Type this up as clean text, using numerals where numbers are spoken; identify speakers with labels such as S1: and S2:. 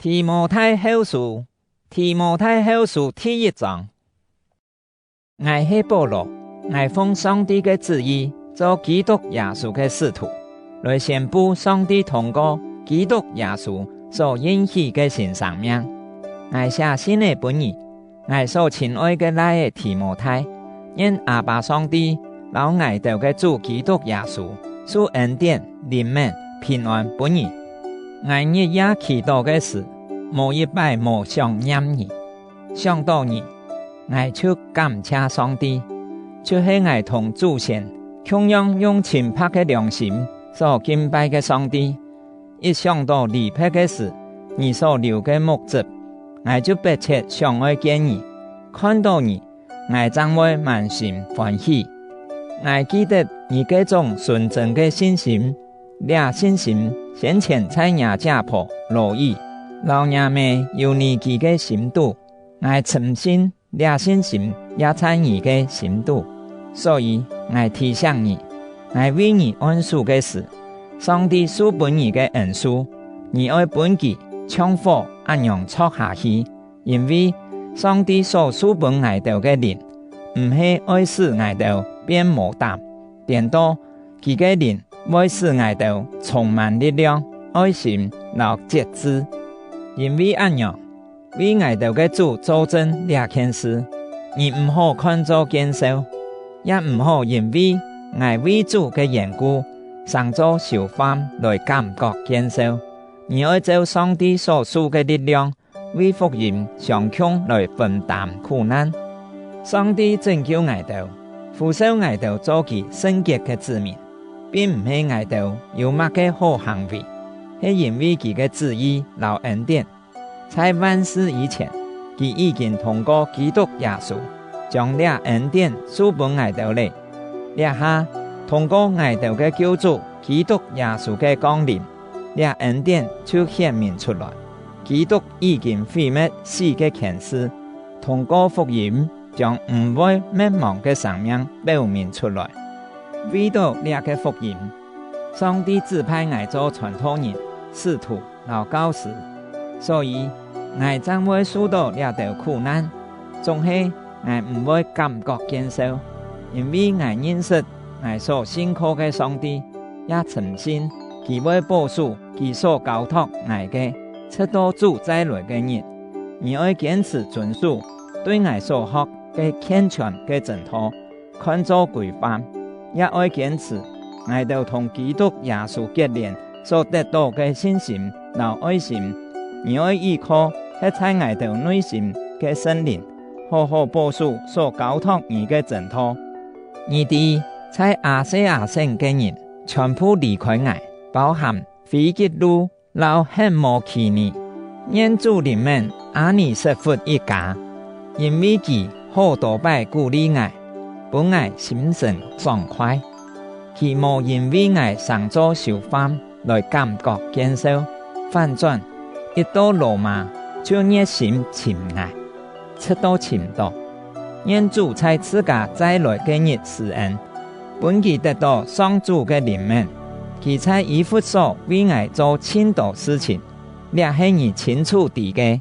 S1: 提摩太后书，提摩太后书第1章。我是保罗，我奉上帝的旨意做基督耶稣的使徒，来宣布上帝通过基督耶稣所应许的新生命。我写信的本意，我所亲爱的来的提摩太，愿阿爸上帝老我哋嘅主基督耶穌賜恩典、憐憫、平安本意。我日夜祈禱嘅事，無一擺無想念你，想到你，我就感謝上帝，就是我同祖先同樣用清白嘅良心所敬拜嘅上帝。一想到離別嘅事，你所留嘅目的，我就迫切想愛見你，看到你，我將會滿心歡喜。我記得你這種純正的信心，這信心先前在我家婆羅伊老爺妹有你記的心度，我深信這信心也在你的心度，所以我提醒你，我為你安舒的事，上帝賜本你的恩賜，你愛本己搶火按樣錯下去，因為上帝所賜本我哋的靈，唔係愛使我哋變無膽，顛倒佢嘅靈會使我哋充滿力量、愛心、和節制。因為按樣，為我哋嘅主做證這件事，你唔好看作見笑，也唔好因為我為主嘅緣故，上做受犯來感覺見笑。你愛照上帝所賜嘅力量，為福音上強來分擔苦難。上帝拯救我哋，呼召我哋做其聖潔嘅子民，並唔係我哋有乜嘅好行為，係因為佢嘅旨意和恩典。在萬事以前，佢已經通過基督耶穌，將這恩典賜本我哋嚟。這下通過我哋嘅救主基督耶穌嘅降臨，這恩典就顯明出來。基督已經毀滅死嘅權勢，通過福音將唔會滅亡嘅生命表明出來。為到這個福音，上帝指派我做傳道人、使徒和教師，所以我將會受到這條苦難，總係我唔會感覺見笑，因為我認識我所信靠嘅上帝，也深信佢會保守佢所交託我嘅，直到主再來嘅日。你要堅持遵守對我所學嘅健全嘅正道，看作規範，也要堅持我哋同基督耶穌結連所得到嘅信心和愛心。你要依靠喺在我哋內心嘅聖靈，好好保守所交託你嘅正道。你哋在亞細亞省嘅人全部離開我，包含腓吉路、老恨摩奇尼，願主你們阿尼色弗一家，因為佢好多擺鼓勵我，本我心神爽快。佢無因為我上做受犯來感覺見笑，反轉一到羅馬就熱心尋我，直到尋到。願主在自家再來嘅日施恩，本佢得到上主嘅憐憫。佢在以弗所為我做千多事情，這係你清楚地嘅。